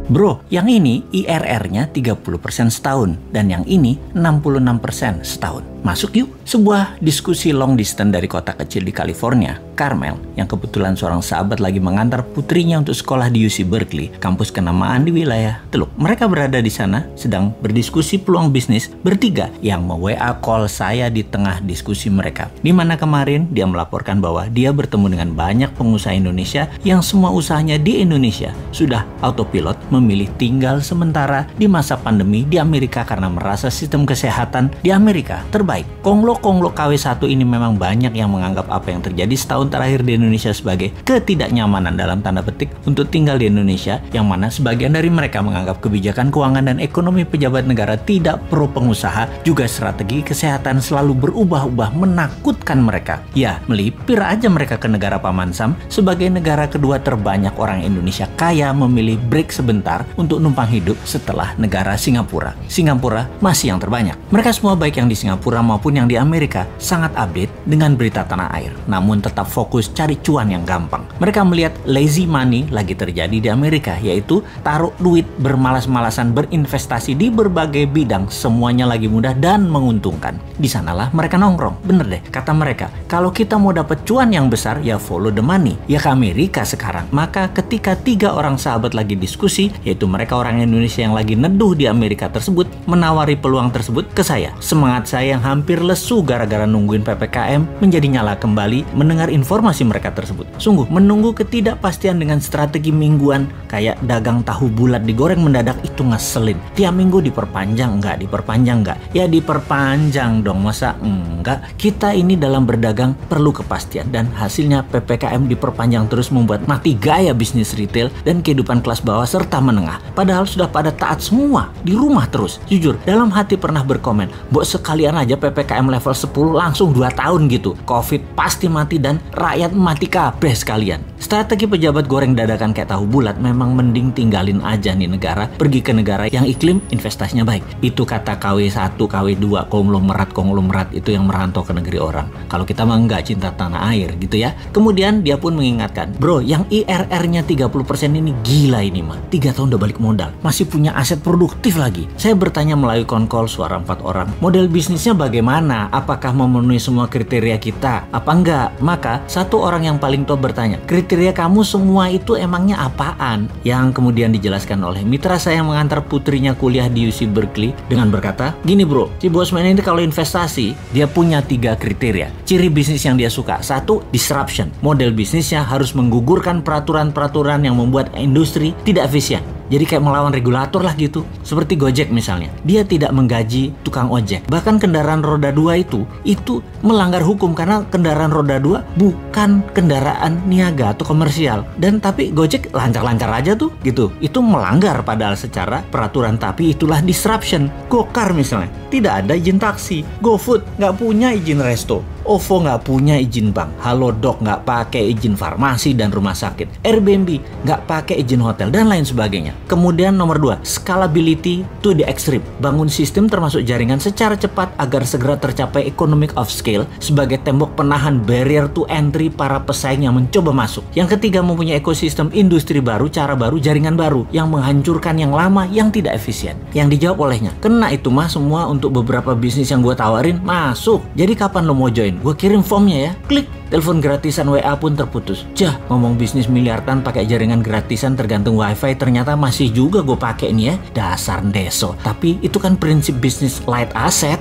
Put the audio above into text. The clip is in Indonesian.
Bro, yang ini IRR-nya 30% setahun dan yang ini 66% setahun. Masuk yuk. Sebuah diskusi long distance dari kota kecil di California, Carmel, yang kebetulan seorang sahabat lagi mengantar putrinya untuk sekolah di UC Berkeley, kampus kenamaan di wilayah Teluk. Mereka berada di sana sedang berdiskusi peluang bisnis bertiga yang me-WA call saya di tengah diskusi mereka. Di mana kemarin dia melaporkan bahwa dia bertemu dengan banyak pengusaha Indonesia yang semua usahanya di Indonesia sudah autopilot memilih tinggal sementara di masa pandemi di Amerika karena merasa sistem kesehatan di Amerika terbaik. Konglo-konglo KW1 ini memang banyak yang menganggap apa yang terjadi setahun terakhir di Indonesia sebagai ketidaknyamanan dalam tanda petik untuk tinggal di Indonesia, yang mana sebagian dari mereka menganggap kebijakan keuangan dan ekonomi pejabat negara tidak pro pengusaha, juga strategi kesehatan selalu berubah-ubah menakutkan mereka. Ya, melipir aja mereka ke negara Paman Sam sebagai negara kedua terbanyak orang Indonesia kaya memilih break sebentar untuk numpang hidup setelah negara Singapura. Singapura masih yang terbanyak. Mereka semua baik yang di Singapura maupun yang di Amerika sangat update dengan berita tanah air, namun tetap fokus cari cuan yang gampang. Mereka melihat lazy money lagi terjadi di Amerika, yaitu taruh duit bermalas-malasan berinvestasi di berbagai bidang, semuanya lagi mudah dan menguntungkan. Di sanalah mereka nongkrong. Bener deh, kata mereka, kalau kita mau dapat cuan yang besar ya follow the money, ya ke Amerika sekarang. Maka ketika 3 orang sahabat lagi diskusi, yaitu mereka orang Indonesia yang lagi neduh di Amerika tersebut, menawari peluang tersebut ke saya. Semangat saya yang hampir lesu gara-gara nungguin PPKM menjadi nyala kembali mendengar informasi mereka tersebut. Sungguh menunggu ketidakpastian dengan strategi mingguan kayak dagang tahu bulat digoreng mendadak itu ngeselin. Tiap minggu diperpanjang enggak? Ya diperpanjang dong, masa enggak? Kita ini dalam berdagang perlu kepastian dan hasilnya PPKM diperpanjang terus membuat mati gaya bisnis retail dan kehidupan kelas bawah serta menengah. Padahal sudah pada taat semua di rumah terus. Jujur, dalam hati pernah berkomen, "Bok, sekalian aja PPKM level 10 langsung 2 tahun gitu. Covid pasti mati dan rakyat mati kabeh sekalian." Strategi pejabat goreng dadakan kayak tahu bulat memang mending tinggalin aja nih negara, pergi ke negara yang iklim investasinya baik. Itu kata KW1, KW2, konglomerat itu yang merantau ke negeri orang. Kalau kita mah enggak, cinta tanah air gitu ya. Kemudian dia pun mengingatkan, "Bro, yang IRR-nya 30% ini gila ini mah. 3 tahun udah balik modal, masih punya aset produktif lagi." Saya bertanya melalui konkol suara 4 orang, model bisnisnya bagaimana? Apakah memenuhi semua kriteria kita? Apa enggak? Maka satu orang yang paling top bertanya, "Kriteria kamu semua itu emangnya apaan?" Yang kemudian dijelaskan oleh mitra saya yang mengantar putrinya kuliah di UC Berkeley dengan berkata, "Gini bro, si Bosman ini kalau investasi, dia punya 3 kriteria. Ciri bisnis yang dia suka. 1, disruption. Model bisnisnya harus menggugurkan peraturan-peraturan yang membuat industri tidak efisien. Jadi kayak melawan regulator lah gitu. Seperti Gojek misalnya. Dia tidak menggaji tukang ojek. Bahkan kendaraan roda 2 itu melanggar hukum karena kendaraan roda 2 bukan kendaraan niaga atau komersial. Dan tapi Gojek lancar-lancar aja tuh gitu. Itu melanggar padahal secara peraturan, tapi itulah disruption. Gokar misalnya, tidak ada izin taksi. GoFood nggak punya izin resto. OVO nggak punya izin bank. Halodoc nggak pakai izin farmasi dan rumah sakit. Airbnb nggak pakai izin hotel dan lain sebagainya. Kemudian nomor 2, scalability to the extreme. Bangun sistem termasuk jaringan secara cepat agar segera tercapai economic of scale sebagai tembok penahan barrier to entry para pesaing yang mencoba masuk. Yang ketiga, mempunyai ekosistem industri baru, cara baru, jaringan baru yang menghancurkan yang lama yang tidak efisien. Yang dijawab olehnya, "Kena itu mah semua untuk beberapa bisnis yang gue tawarin masuk. Jadi kapan lo mau join? Gue kirim formnya ya." Klik. Telepon gratisan WA pun terputus. Jah, ngomong bisnis miliaran pakai jaringan gratisan tergantung wifi ternyata masih juga gue pakai nih ya. Dasar deso. Tapi itu kan prinsip bisnis light asset.